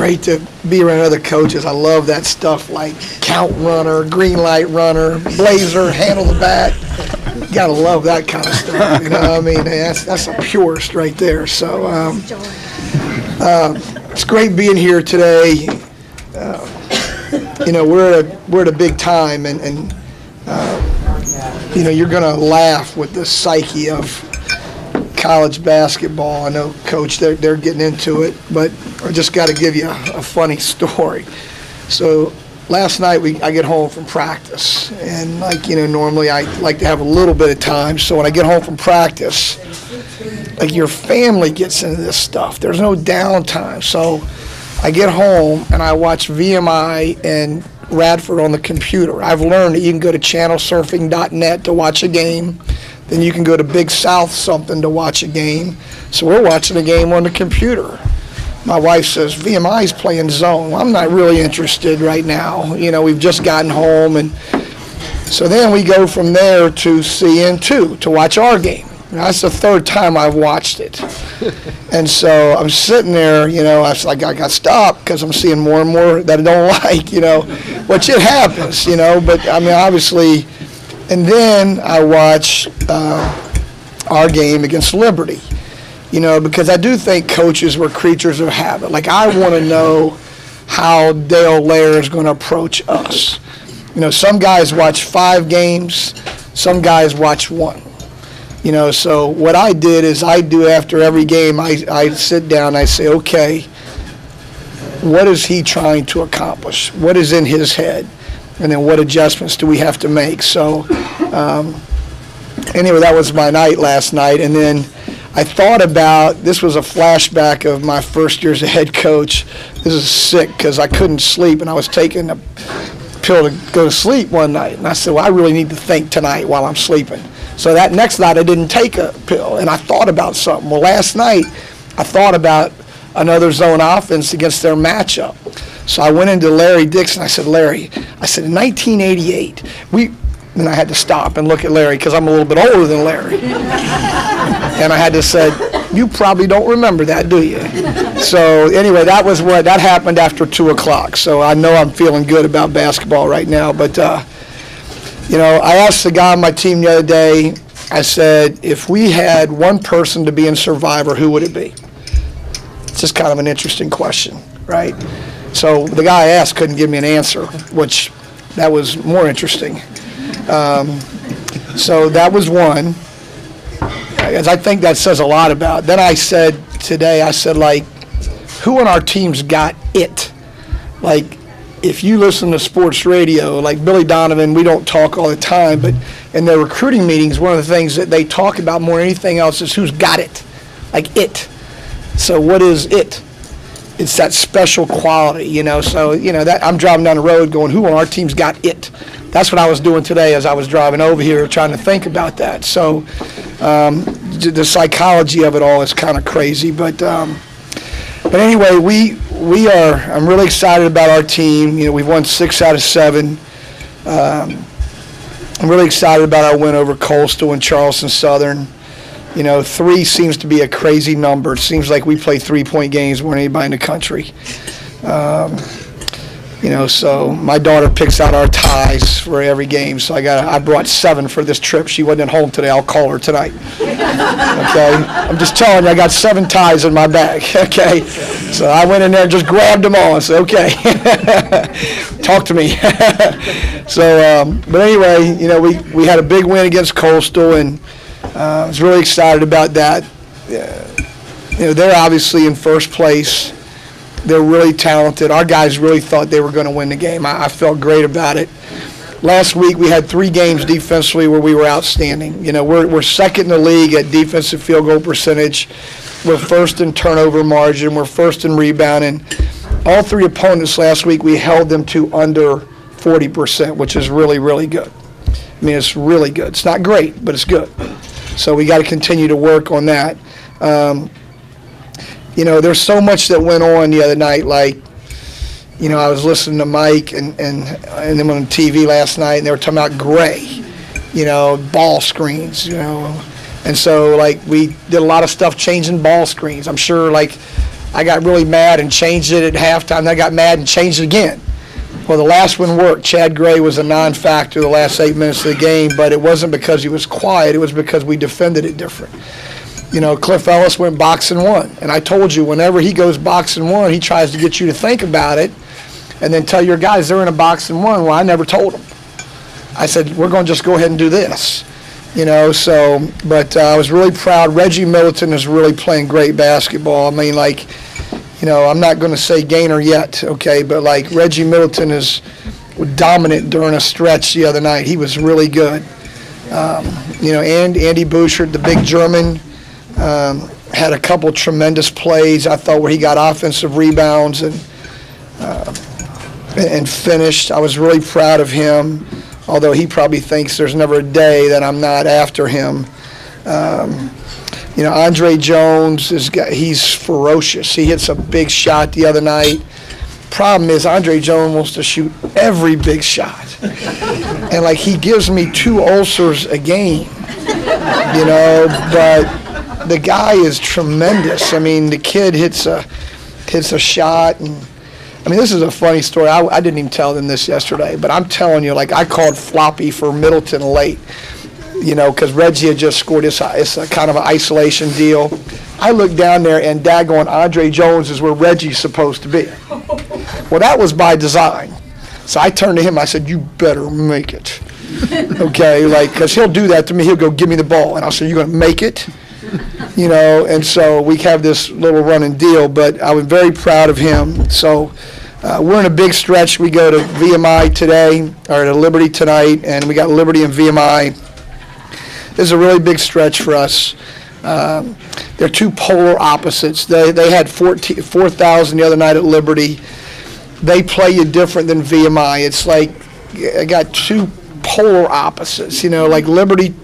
great to be around other coaches. I love that stuff like count runner, green light runner, blazer, handle the bat. You gotta love that kind of stuff. You know what I mean? That's a purist right there. So it's great being here today. You know, we're at a big time, and you know, you're gonna laugh with the psyche of college basketball. I know, Coach, they're getting into it, but I just got to give you a funny story. So last night I get home from practice, and like, you know, normally I like to have a little bit of time. So when I get home from practice, like, your family gets into this stuff. There's no downtime. So I get home and I watch VMI and Radford on the computer. I've learned that you can go to channelsurfing.net to watch a game. Then you can go to Big South something to watch a game. So we're watching a game on the computer. My wife says, VMI's playing zone. Well, I'm not really interested right now. You know, we've just gotten home. And so then we go from there to CN2 to watch our game. Now, that's the third time I've watched it. And so I'm sitting there, you know, I got stopped because I'm seeing more and more that I don't like, you know, which it happens, you know. But, I mean, obviously. And then I watch our game against Liberty, you know, because I do think coaches were creatures of habit. Like, I want to know how Dale Lair is going to approach us. You know, some guys watch 5 games, some guys watch 1. You know, so what I did is I do after every game, I sit down and I say, okay, what is he trying to accomplish? What is in his head? And then what adjustments do we have to make? So anyway, that was my night last night. And then I thought about, this was a flashback of my first year as a head coach. This is sick because I couldn't sleep, and I was taking a pill to go to sleep one night. And I said, well, I really need to think tonight while I'm sleeping. So that next night I didn't take a pill, and I thought about something. Well, last night I thought about another zone offense against their matchup. So I went into Larry Dixon. I said, Larry, I said, in 1988, and I had to stop and look at Larry because I'm a little bit older than Larry. And I had to say, you probably don't remember that, do you? So anyway, that happened after 2 o'clock. So I know I'm feeling good about basketball right now. But, you know, I asked the guy on my team the other day, I said, if we had one person to be in Survivor, who would it be? It's just kind of an interesting question, right? So the guy I asked couldn't give me an answer, which that was more interesting. So that was one. As I think that says a lot about. Then I said today, like, who on our team's got it? Like, if you listen to sports radio, like Billy Donovan, we don't talk all the time, but in their recruiting meetings, one of the things that they talk about more than anything else is who's got it, like it. So what is it? It's that special quality, you know. So, you know, that I'm driving down the road going, who on our team's got it? That's what I was doing today as I was driving over here, trying to think about that. So the psychology of it all is kind of crazy. But anyway, I'm really excited about our team. You know, we've won 6 out of 7. I'm really excited about our win over Coastal and Charleston Southern. You know, 3 seems to be a crazy number. It seems like we play 3-point games more than anybody in the country. You know, so my daughter picks out our ties for every game. So I brought 7 for this trip. She wasn't at home today. I'll call her tonight. Okay, I'm just telling you, I got 7 ties in my bag. Okay, so I went in there and just grabbed them all and said, okay, talk to me. So, but anyway, you know, we had a big win against Coastal, and I was really excited about that. You know, they're obviously in first place. They're really talented. Our guys really thought they were going to win the game. I felt great about it. Last week we had 3 games defensively where we were outstanding. You know, we're second in the league at defensive field goal percentage. We're first in turnover margin. We're first in rebounding. All 3 opponents last week, we held them to under 40%, which is really, really good. I mean, it's really good. It's not great, but it's good. So we got to continue to work on that. You know, there's so much that went on the other night. Like, you know, I was listening to Mike and them on TV last night, and they were talking about gray, you know, ball screens, you know. And so, like, we did a lot of stuff changing ball screens. I'm sure, like, I got really mad and changed it at halftime. Then I got mad and changed it again. Well, the last one worked. Chad Gray was a non-factor the last 8 minutes of the game, but it wasn't because he was quiet. It was because we defended it different. You know, Cliff Ellis went boxing one, and I told you whenever he goes boxing one, he tries to get you to think about it and then tell your guys they're in a boxing one. Well, I never told them. I said, we're going to just go ahead and do this. You know, so, but I was really proud. Reggie Middleton is really playing great basketball. I mean, like, you know, I'm not going to say Gainer yet, okay, but like Reggie Middleton is dominant during a stretch the other night. He was really good. You know, and Andy Bouchard, the big German, had a couple tremendous plays, I thought, where he got offensive rebounds and finished. I was really proud of him, although he probably thinks there's never a day that I'm not after him. You know, Andre Jones, he's ferocious. He hits a big shot the other night. Problem is, Andre Jones wants to shoot every big shot. And, like, he gives me 2 ulcers a game, you know, but the guy is tremendous. I mean, the kid hits a shot. And I mean, this is a funny story. I didn't even tell them this yesterday, but I'm telling you, like, I called floppy for Middleton late. You know, because Reggie had just scored. It's a kind of an isolation deal. I looked down there, and daggone Andre Jones is where Reggie's supposed to be. Well, that was by design. So I turned to him. I said, you better make it. Okay, like, because he'll do that to me. He'll go, give me the ball. And I'll say, you're going to make it? You know, and so we have this little running deal. But I was very proud of him. So we're in a big stretch. We go to VMI today, or to Liberty tonight, and we got Liberty and VMI. This is a really big stretch for us. They're 2 polar opposites. They had 4,000 the other night at Liberty. They play you different than VMI. It's like I got 2 polar opposites. You know, like Liberty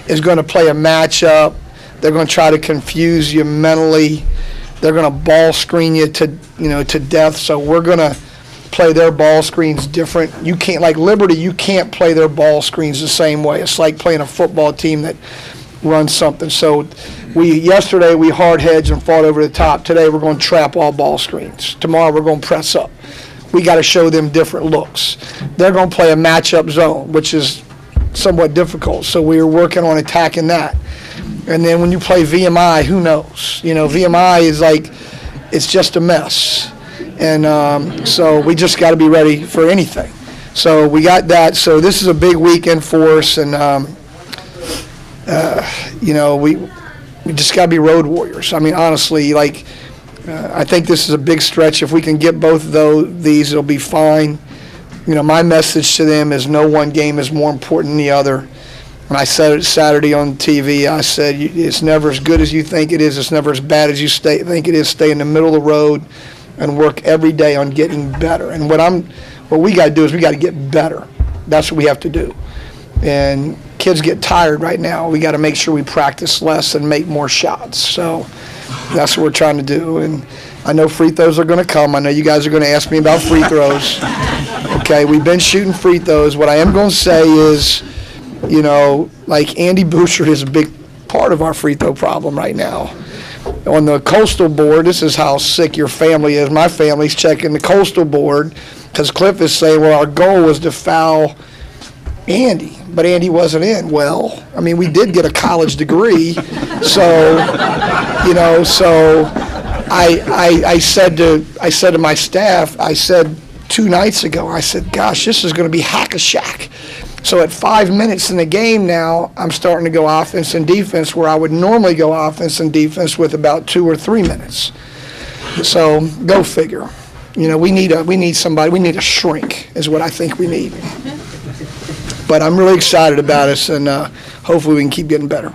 is going to play a matchup. They're going to try to confuse you mentally. They're going to ball screen you to death. So we're going to play their ball screens different. You can't, like Liberty, you can't play their ball screens the same way. It's like playing a football team that runs something. So yesterday we hard hedged and fought over the top. Today we're going to trap all ball screens. Tomorrow we're going to press up. We got to show them different looks. They're going to play a matchup zone, which is somewhat difficult. So we are working on attacking that. And then when you play VMI, who knows? You know, VMI is like, it's just a mess. And so we just got to be ready for anything. So we got that. So this is a big weekend for us. And, you know, we just got to be road warriors. I mean, honestly, like, I think this is a big stretch. If we can get both of these, it'll be fine. You know, my message to them is no one game is more important than the other. When I said it Saturday on TV, I said, it's never as good as you think it is. It's never as bad as you think it is. Stay in the middle of the road and work every day on getting better. And what we got to do is we got to get better. That's what we have to do. And kids get tired right now. We got to make sure we practice less and make more shots. So that's what we're trying to do. And I know free throws are going to come. I know you guys are going to ask me about free throws. Okay, we've been shooting free throws. What I am going to say is, you know, like Andy Bouchard is a big part of our free throw problem right now. On the Coastal board, this is how sick your family is. My family's checking the Coastal board because Cliff is saying, well, our goal was to foul Andy, but Andy wasn't in. Well, I mean, we did get a college degree, so, you know, so I said to my staff, I said 2 nights ago, I said, gosh, this is going to be hack-a-shack. So at 5 minutes in the game now, I'm starting to go offense and defense where I would normally go offense and defense with about 2 or 3 minutes. So go figure. You know, we need somebody. We need a shrink is what I think we need. But I'm really excited about us, and hopefully we can keep getting better.